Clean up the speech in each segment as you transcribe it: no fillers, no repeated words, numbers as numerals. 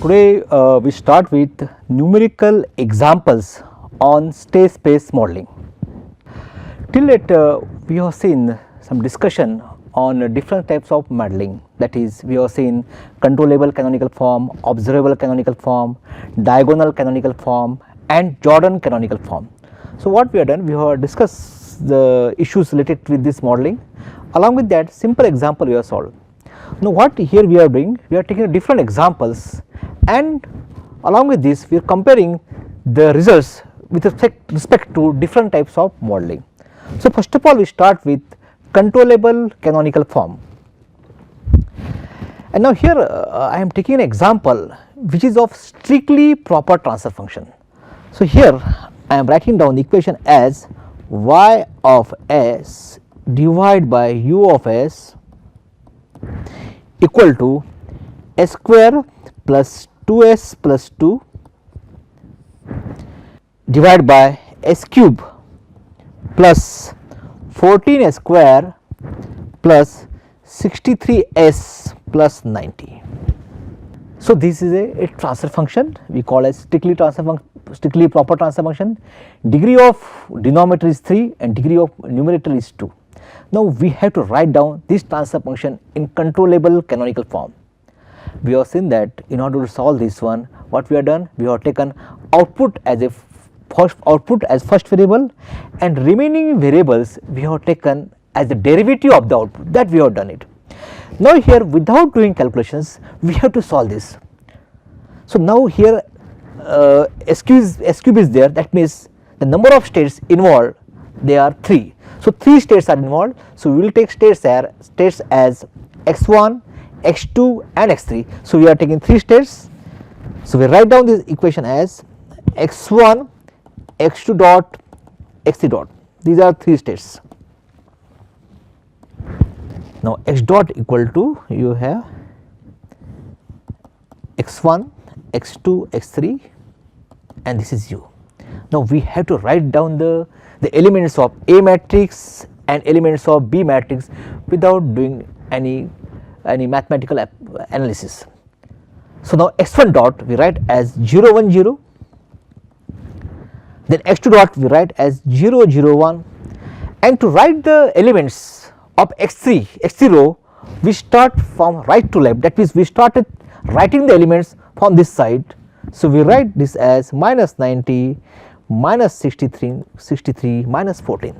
Today we start with numerical examples on state space modeling. Till it we have seen some discussion on different types of modeling, that is we have seen controllable canonical form, observable canonical form, diagonal canonical form and Jordan canonical form. So, what we have done, we have discussed the issues related with this modeling, along with that simple example we have solved. Now, what here we are doing, we are taking different examples and along with this we are comparing the results with respect to different types of modeling. So, first of all we start with controllable canonical form, and now here I am taking an example which is of strictly proper transfer function. So, here I am writing down the equation as y of s divided by u of s equal to s square plus 2s plus 2 divided by s cube plus 14s square plus 63s plus 90. So, this is a transfer function we call as strictly proper transfer function. Degree of denominator is 3 and degree of numerator is 2. Now, we have to write down this transfer function in controllable canonical form. We have seen that in order to solve this one, what we have done, we have taken output as a first variable and remaining variables we have taken as the derivative of the output, that we have done it. Now, here without doing calculations we have to solve this. So, now here s cube is there, that means the number of states involved, they are 3. So, 3 states are involved. So, we will take states as x1, x2 and x3. So, we are taking 3 states. So, we write down this equation as x1, x2 dot, x3 dot, these are 3 states. Now, x dot equal to, you have x1, x2, x3 and this is u. Now, we have to write down the elements of A matrix and elements of B matrix without doing any mathematical analysis. So, now x1 dot we write as 0 1 0, then x2 dot we write as 0 0 1, and to write the elements of x3 row we start from right to left, that means we started writing the elements from this side. So, we write this as minus 90, minus 63, minus 14.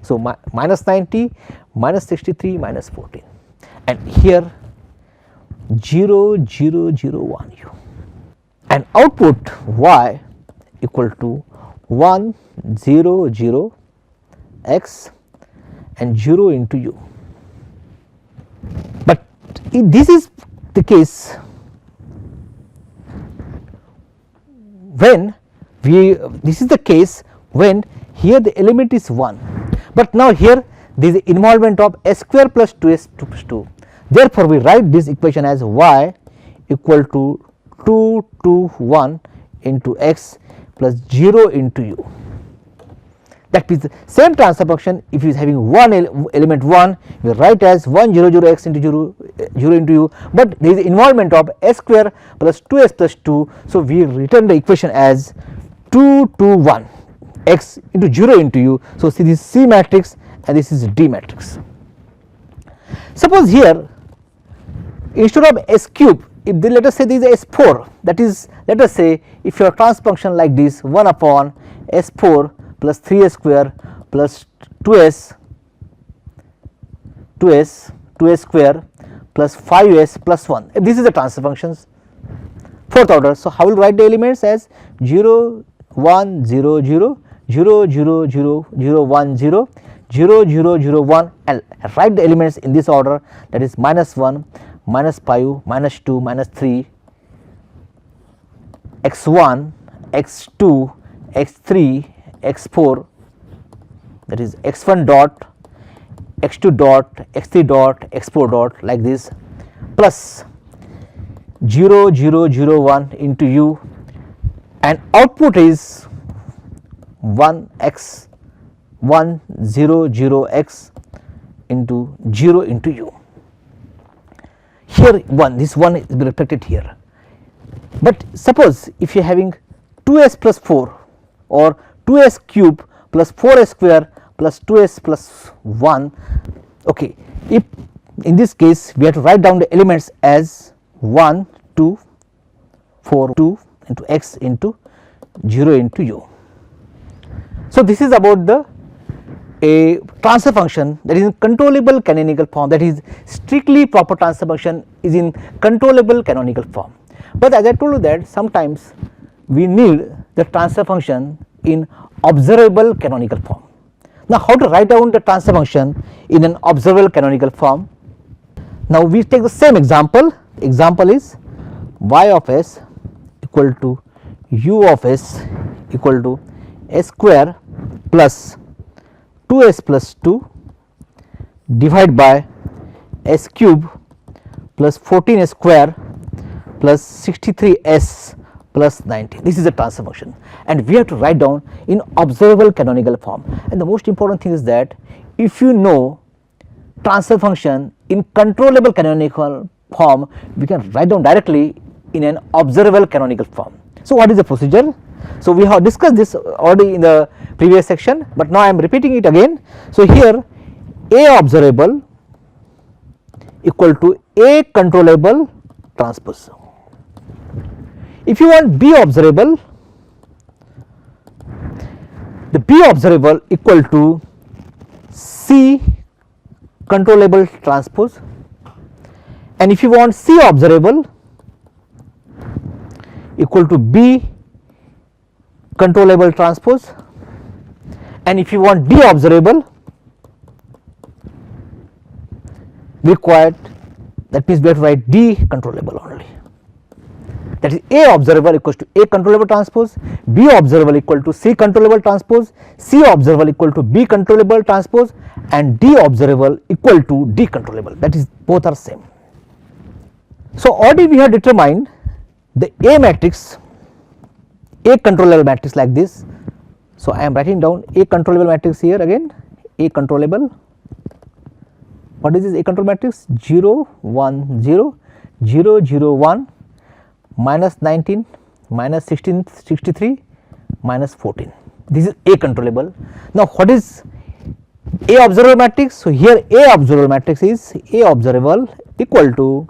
So, minus 90, minus 63, minus 14, and here 0 0 0 1 u, and output y equal to 1 0 0 x and 0 into u. But this is the case when this is the case when here the element is 1, but now here there is involvement of s square plus 2s plus 2. Therefore, we write this equation as y equal to 2 2 1 into x plus 0 into u. That means the same transfer function, if it is having one element 1, we write as 1 0 0 x into 0 into u, but there is involvement of s square plus 2s plus 2. So, we return the equation as 2 2 1 x into 0 into u. So, see this C matrix and this is D matrix. Suppose here instead of s cube, if they let us say this is s4, that is, let us say if your transfer function like this 1 upon s4 plus 3s square plus 2s square plus 5s plus 1, this is the transfer functions fourth order. So, how will write the elements as 0 1 0 0 0 0 0 0 1 0 0 0 0 1 and write the elements in this order, that is minus 1, minus 5, minus 2, minus 3, x1, x2, x3, x4, that is x1 dot, x2 dot, x3 dot, x4 dot, like this, plus 0 0 0 1 into u, and output is 1 x 1 0 0 x into 0 into u. Here 1, this 1 is reflected here. But suppose if you are having 2s plus 4 or 2s cube plus 4s square plus 2s plus 1, okay, if in this case we have to write down the elements as 1 2 4 2 into x into 0 into u. So, this is about the a transfer function that is in controllable canonical form, that is strictly proper transfer function is in controllable canonical form. But as I told you that sometimes we need the transfer function in observable canonical form. Now, how to write down the transfer function in an observable canonical form? Now, we take the same example. Example is y of s equal to u of s equal to s square plus 2s plus 2 divided by s cube plus 14s square plus 63s plus 90. This is the transfer function, and we have to write down in observable canonical form. And the most important thing is that if you know transfer function in controllable canonical form, we can write down directly in an observable canonical form. So, what is the procedure? So, we have discussed this already in the previous section, but now I am repeating it again. So, here A observable equal to A controllable transpose. If you want B observable, the B observable equal to C controllable transpose, and if you want C observable equal to B controllable transpose, and if you want D observable required, that means we have to write D controllable only. That is A observable equals to A controllable transpose, B observable equal to C controllable transpose, C observable equal to B controllable transpose, and D observable equal to D controllable, that is both are same. So, already we have determined the A matrix, A controllable matrix like this. So, I am writing down A controllable matrix here again, A controllable. What is this A control matrix? 0 1 0 0 0 1 minus 19 minus 16 63 minus 14. This is A controllable. Now, what is A observable matrix? So, here A observable matrix is A observable equal to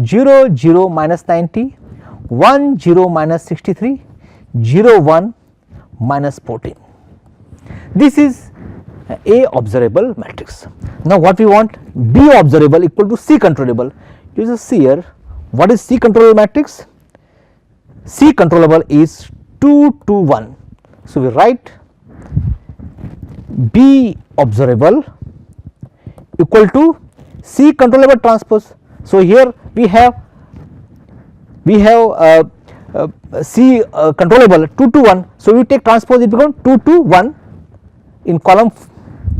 0 0 minus 90 1 0 minus 63 0 1 minus 14. This is A observable matrix. Now, what we want? B observable equal to C controllable. You just see here, what is C controllable matrix? C controllable is 2 2 1. So, we write B observable equal to C controllable transpose. So, here we have C controllable 2 to 1. So, we take transpose, it becomes 2 to 1 in column,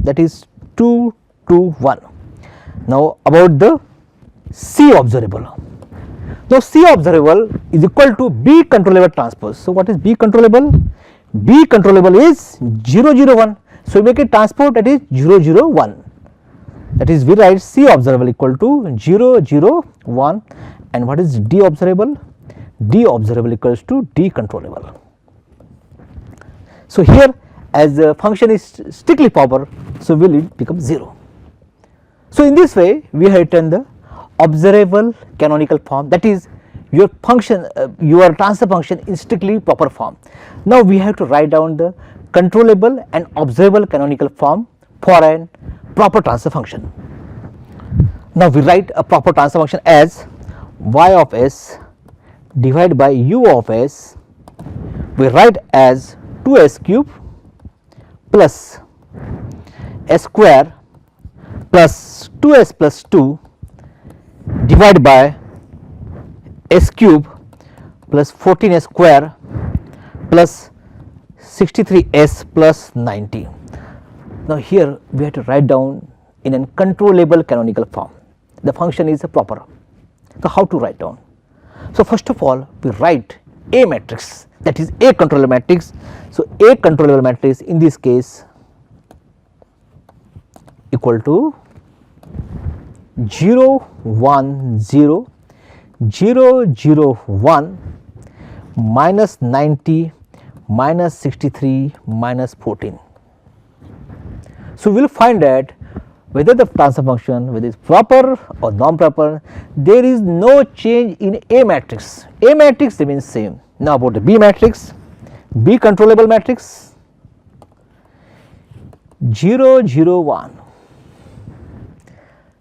that is 2 to 1. Now, about the C observable. Now, C observable is equal to B controllable transpose. So, what is B controllable? B controllable is 0 0 1. So, we make a transpose, that is 0 0 1. That is, we write C observable equal to 0 0 1, and what is D observable? D observable equals to D controllable. So, here as the function is strictly proper, so will it become 0. So, in this way we have written the observable canonical form, that is your function, your transfer function in strictly proper form. Now, we have to write down the controllable and observable canonical form for a proper transfer function. Now, we write a proper transfer function as y of s divided by u of s, we write as 2s cube plus s square plus 2s plus 2 divided by s cube plus 14s square plus 63s plus 90. Now, here we have to write down in a controllable canonical form. The function is proper. So, how to write down? So, first of all we write A matrix, that is A controllable matrix. So, A controllable matrix in this case equal to 0 1 0 0 0 1 minus 90 minus 63 minus 14. So, we will find that whether the transfer function whether it is proper or non-proper, there is no change in A matrix. A matrix remains same. Now, about the B matrix, B controllable matrix 0 0 1,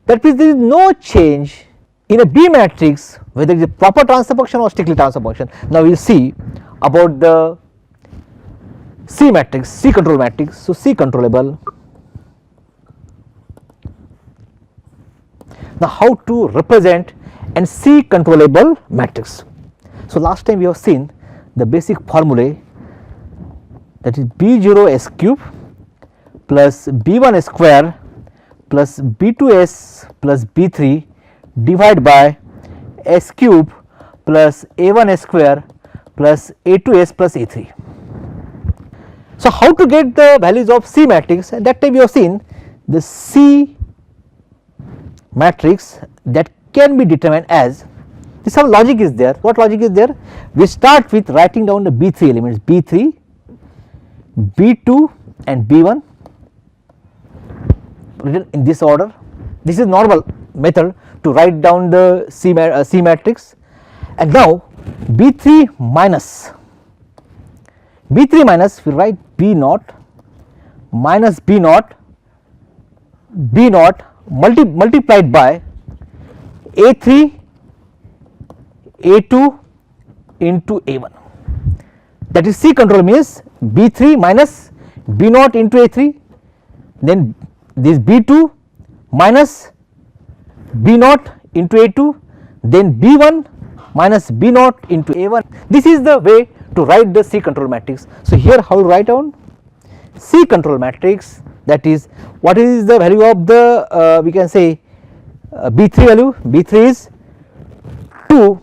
that means there is no change in a B matrix whether it is a proper transfer function or strictly transfer function. Now, we will see about the C matrix, C control matrix. So, C controllable. Now, how to represent an C controllable matrix? So, last time we have seen the basic formulae, that is B0 S cube plus B1 S square plus B2S plus B3 divided by S cube plus A1 S square plus A2S plus A3. So, how to get the values of C matrix? At that time we have seen the C matrix that can be determined as this. Some logic is there. What logic is there? We start with writing down the B3 elements, B3, B2 and B1 written in this order. This is normal method to write down the C matrix. And now B3 minus we write B naught minus B naught multiplied by A3 A2 into A1, that is C control means B3 minus B naught into A3, then this B2 minus B naught into A2, then B1 minus B naught into A1. This is the way to write the C control matrix. So, here how to write down C control matrix, that is what is the value of the we can say B3 value. B3 is 2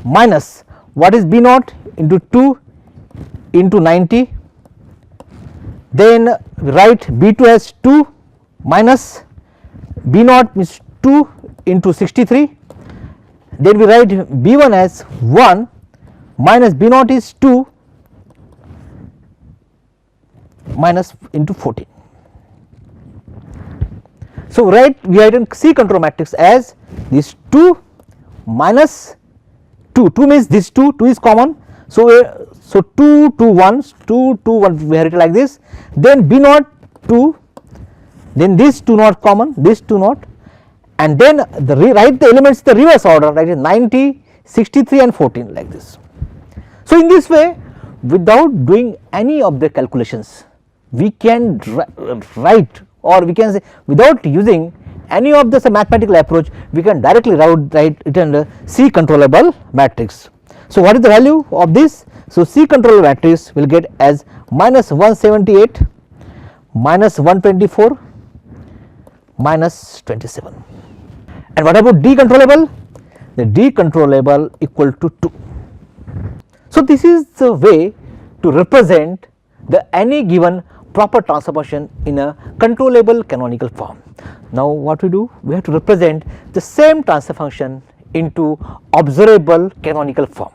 minus what is B naught into 2 into 90, then we write B2 as 2 minus B naught means 2 into 63, then we write B1 as 1 minus B naught is 2 minus into 14. So, we write C control matrix as this 2 minus 2 means this 2 is common. So, 2 2 1 we have it like this, then B naught 2, then this 2 naught common, this 2 naught, and then write the elements in the reverse order, like 90, 63 and 14 like this. So, in this way, without doing any of the calculations, we can write, or we can say without using any of this mathematical approach, we can directly write it in the C controllable matrix. So, what is the value of this? So, C controllable matrix will get as minus 178 minus 124 minus 27. And what about D controllable? The D controllable equal to 2. So, this is the way to represent the any given proper transfer function in a controllable canonical form. Now, what we do? We have to represent the same transfer function into observable canonical form.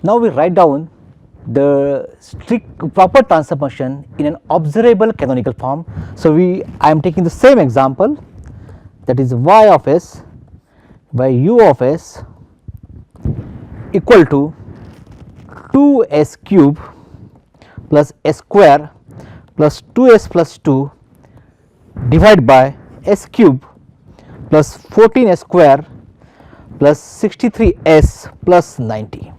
Now, we write down the strict proper transfer function in an observable canonical form. So, I am taking the same example, that is y of s by u of s equal to 2s cube plus s square plus 2s plus 2 divided by s cube plus 14s square plus 63s plus 90.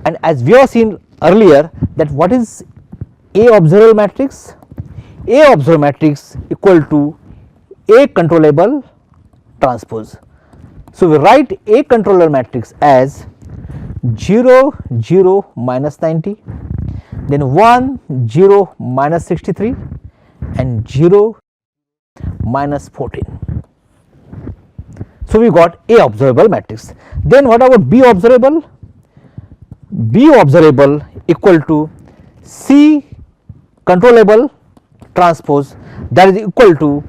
And as we have seen earlier, that what is A observable matrix? A observable matrix equal to A controllable transpose. So, we write A controllable matrix as 0 0 minus 90, then 1 0 minus 63 and 0 minus 14. So, we got A observable matrix. Then what about B observable? B observable equal to C controllable transpose, that is equal to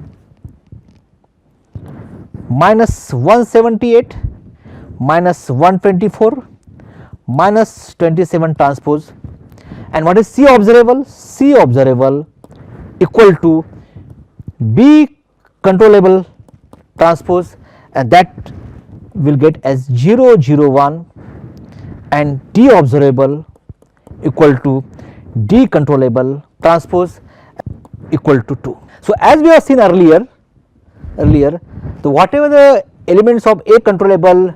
minus 178 minus 124 minus 27 transpose, and what is C observable? C observable equal to B controllable transpose, and that will get as 0 0 1, and D observable equal to D controllable transpose equal to 2. So, as we have seen earlier, so whatever the elements of A controllable,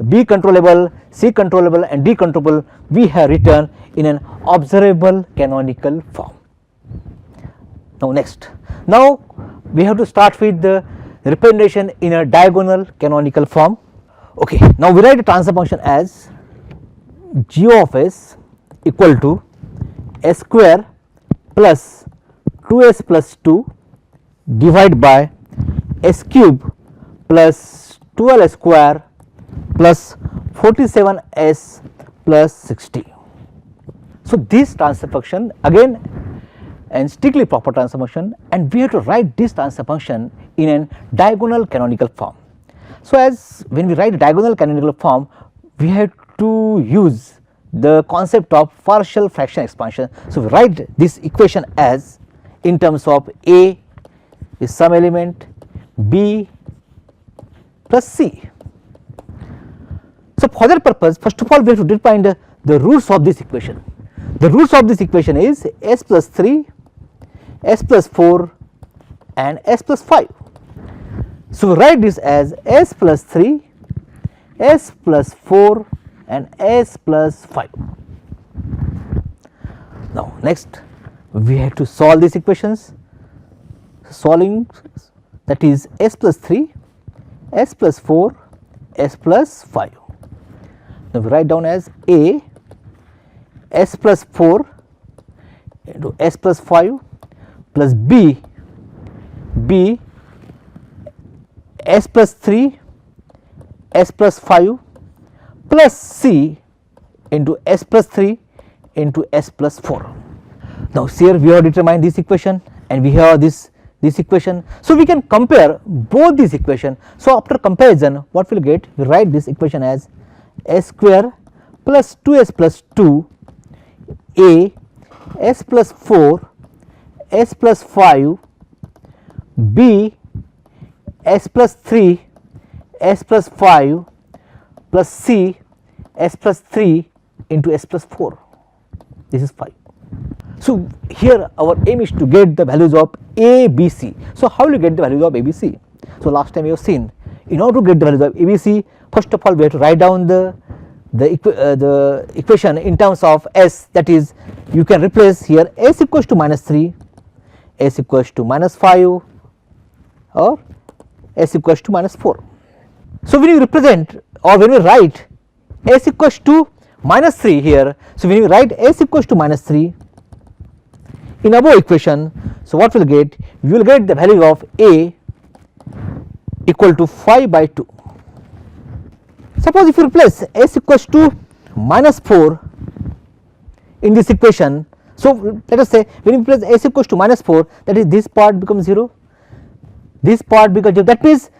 B controllable, C controllable and D controllable, we have written in an observable canonical form. Now next, now we have to start with the representation in a diagonal canonical form. Okay, now we write the transfer function as g of s equal to s square plus 2s plus 2 divided by s cube plus 12s square plus 47s plus 60. So, this transfer function again and strictly proper transfer function, and we have to write this transfer function in a diagonal canonical form. So, as when we write diagonal canonical form, we have to use the concept of partial fraction expansion. So, we write this equation as in terms of A is some element, B plus C. So, for that purpose, first of all we have to define the roots of this equation. The roots of this equation is s plus 3, s plus 4 and s plus 5. So, we write this as s plus 3, s plus 4 and s plus 5. Now, next we have to solve these equations. Solving, that is s plus 3, s plus 4, s plus 5. Now, we write down as A s plus 4 into s plus 5 plus B s plus 3 s plus 5 plus C into s plus 3 into s plus 4. Now, here we have determined this equation and we have this equation. So, we can compare both these equation. So, after comparison what we will get? We write this equation as s square plus 2s plus 2 A s plus 4 s plus 5 B s plus 3 s plus 5 plus C s plus 3 into s plus 4. This is 5. So, here our aim is to get the values of A, B, C. So, how will you get the values of A, B, C? So, last time you have seen, in order to get the values of A, B, C, first of all we have to write down the equation in terms of s, that is you can replace here s equals to minus 3, s equals to minus 5 or s equals to minus 4. So, when you represent or when we write s equals to minus 3 here, so when you write s equals to minus 3 in above equation, so what we will get? We will get the value of A equal to 5 by 2. Suppose if you replace s equals to minus 4 in this equation, so let us say when you replace s equals to minus 4, that is this part becomes 0, this part becomes 0, that means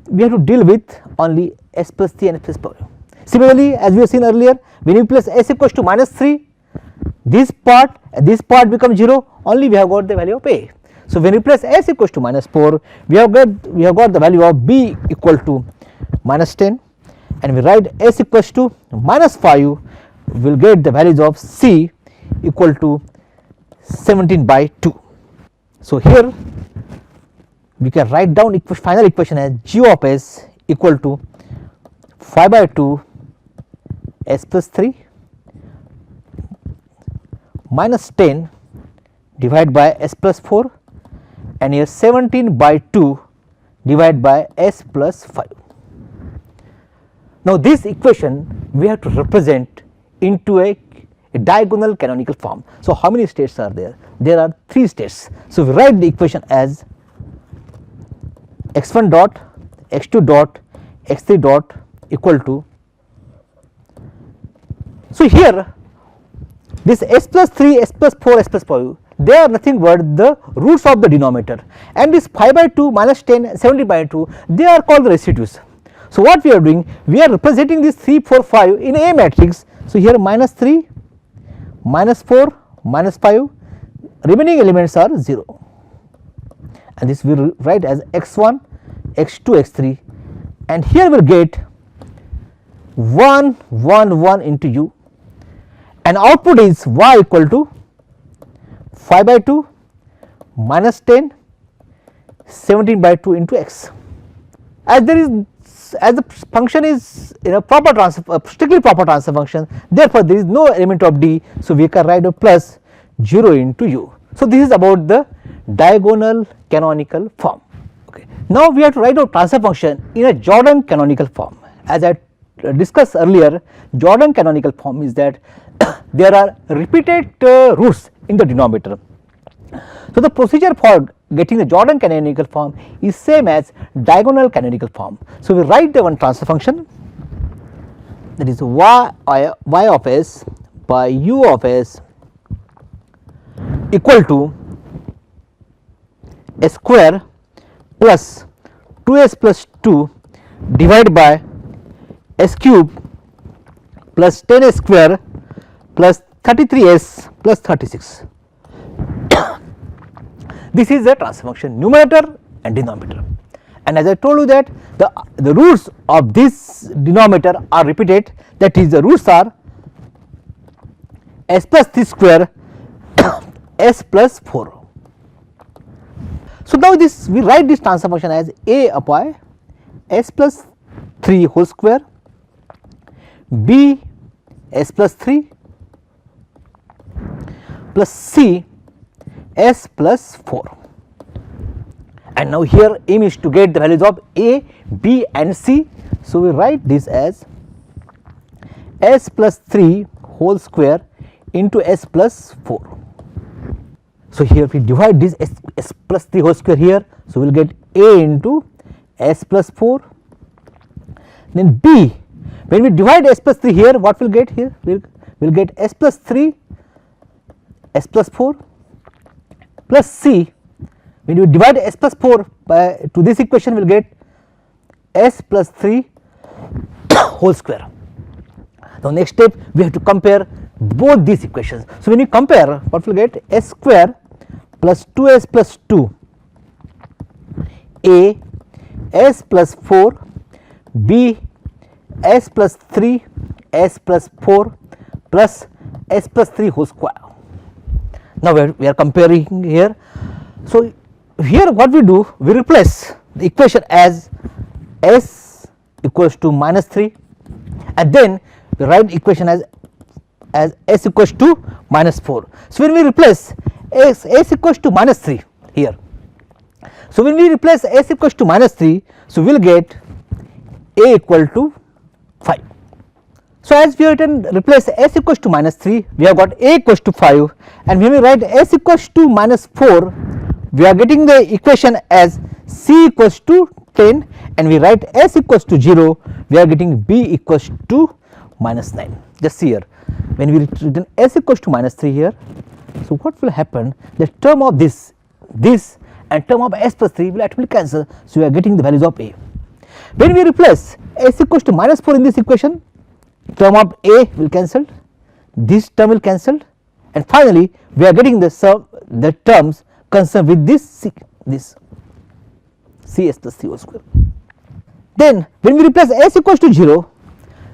we have to deal with only s plus 3 and s plus 5. Similarly, as we have seen earlier, when you replace s equals to minus 3, this part becomes 0, only we have got the value of A. So, when you replace s equals to minus 4, we have got the value of B equal to minus 10, and we write s equals to minus 5, we will get the values of C equal to 17 by 2. So, here we can write down final equation as g of s equal to 5 by 2 s plus 3 minus 10 divided by s plus 4, and here 17 by 2 divided by s plus 5. Now, this equation we have to represent into a diagonal canonical form. So, how many states are there? There are 3 states. So, we write the equation as x1 dot, x2 dot, x3 dot equal to, so here this s plus 3, s plus 4, s plus 5, they are nothing but the roots of the denominator, and this 5 by 2 minus 10 17 by 2, they are called the residues. So what we are doing, we are representing this 3 4 5 in a matrix. So here minus 3 minus 4 minus 5, remaining elements are 0, and this we will write as x1 x2 x3, and here we will get 1 1 1 into u, and output is y equal to 5 by 2 minus 10 17 by 2 into x. As there is, as the function is in a proper transfer, strictly proper transfer function, therefore there is no element of d, so we can write a plus 0 into u. So this is about the diagonal canonical form. Okay. Now we have to write a transfer function in a Jordan canonical form. As I discussed earlier, Jordan canonical form is that there are repeated roots in the denominator. So the procedure for getting the Jordan canonical form is same as diagonal canonical form. So we write the one transfer function, that is y of s by u of s equal to s square plus 2s plus 2 divided by s cube plus 10s square plus 33s plus 36. This is the transfer function, numerator and denominator, and as I told you that the roots of this denominator are repeated, that is the roots are s plus 3 square s plus 4. So now this, we write this transfer function as a upon s plus 3 whole square, b s plus 3 plus c s plus 4, and now here aim is to get the values of a, b and c. So we write this as s plus 3 whole square into s plus 4. So here we divide this s plus 3 whole square here, so we will get a into s plus 4, then b, when we divide s plus 3 here, what we will get here, we will get s plus 3 s plus 4 plus c, when you divide s plus 4 by to this equation, we will get s plus 3 whole square. Now next step, we have to compare both these equations. So when you compare, what we will get, s square plus 2s plus 2 a s plus 4 b s plus 3 s plus 4 plus s plus 3 whole square. Now we are comparing here. So here what we do, we replace the equation as s equals to minus 3, and then we write equation as s equals to minus 4. So when we replace s equals to minus 3 here, so when we replace s equals to minus 3, so we will get a equal to 5. So as we have replace s equals to minus 3, we have got a equals to 5, and when we write s equals to minus 4, we are getting the equation as c equals to 10, and we write s equals to 0, we are getting b equals to minus 9. Just see here, when we written s equals to minus 3 here, so what will happen, the term of this and term of s plus 3 will actually cancel, so we are getting the values of a. When we replace s equals to minus 4 in this equation, term of a will cancel, this term will cancel, and finally we are getting the terms concerned with this c s plus 3 whole square. Then when we replace s equals to 0,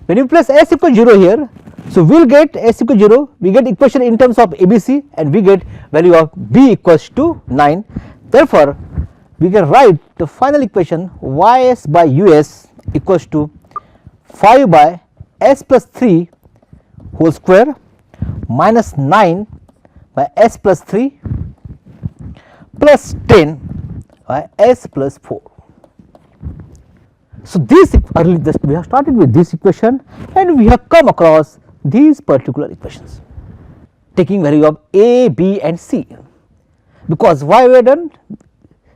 when we replace s equals 0 here, so we will get s equals 0, we get equation in terms of ABC, and we get value of b equals to 9. Therefore we can write the final equation ys by us equals to 5 by s plus 3 whole square minus 9 by s plus 3 plus 10 by s plus 4. So this we have started with this equation, and we have come across these particular equations taking value of a, b and c. Because why we have done?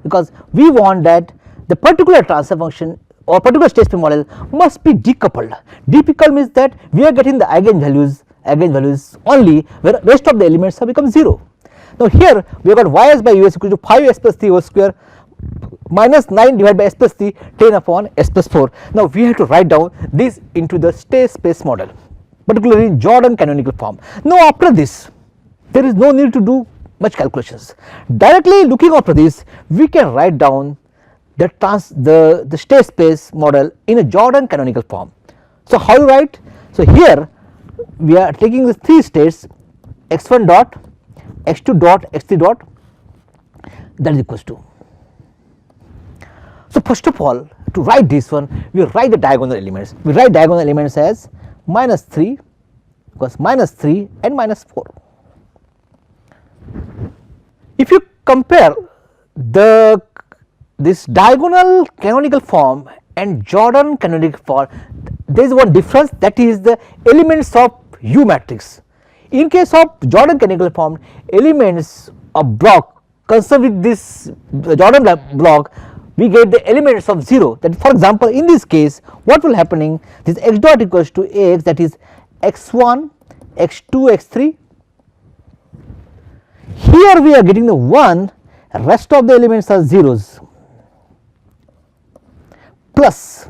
Because we want that the particular transfer function or particular state space model must be decoupled. Decoupled means that we are getting the eigenvalues only, where rest of the elements have become 0. Now here we have got ys by us equal to 5s plus 3 whole square minus 9 divided by s plus 3 10 upon s plus 4. Now we have to write down this into the state space model, particularly in Jordan canonical form. Now after this there is no need to do much calculations. Directly looking after this we can write down the state space model in a Jordan canonical form. So how you write? So here we are taking the 3 states x1 dot, x2 dot, x3 dot, that is equals to. So first of all, to write this one we write the diagonal elements. We write diagonal elements as minus 3, because minus 3 and minus 4. If you compare this diagonal canonical form and Jordan canonical form, there is one difference, that is the elements of U matrix. In case of Jordan canonical form, elements of block considered with this Jordan block, we get the elements of 0. That for example in this case what will happening, this x dot equals to ax, that is x1, x2, x3. Here we are getting the 1, rest of the elements are zeros, plus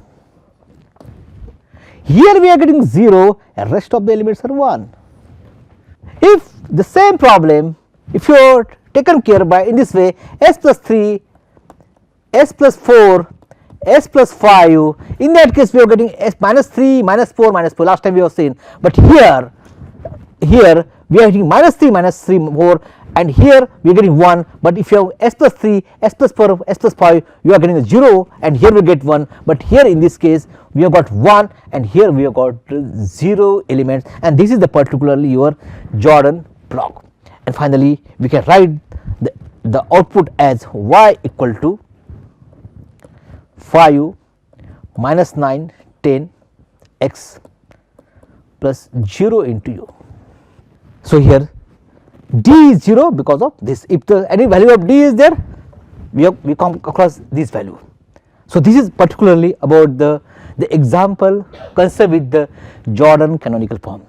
here we are getting 0 and rest of the elements are 1. If the same problem, if you are taken care by in this way, s plus 3, s plus 4, s plus 5, in that case we are getting s minus 3, minus 4, minus 4, last time we have seen, but here we are getting minus 3, minus 3 more, and here we are getting 1, but if you have s plus 3, s plus 4, s plus 5, you are getting a 0 and here we get 1, but here in this case we have got 1 and here we have got 0 elements, and this is the particularly your Jordan block. And finally we can write the output as y equal to 5 minus 9 10 x plus 0 into u. So here d is 0 because of this. If the any value of d is there, we come across this value. So this is particularly about the example concept with the Jordan canonical form.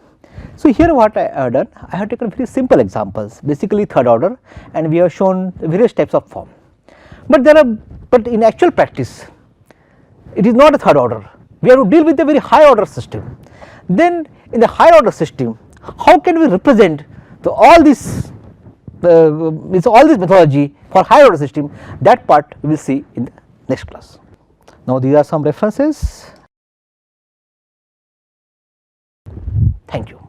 So here what I have done, I have taken very simple examples, basically third order, and we have shown various types of form. But in actual practice it is not a third order. We have to deal with a very high order system. Then in the high order system, how can we represent all this methodology for high order system? That part we will see in the next class. Now these are some references. Thank you.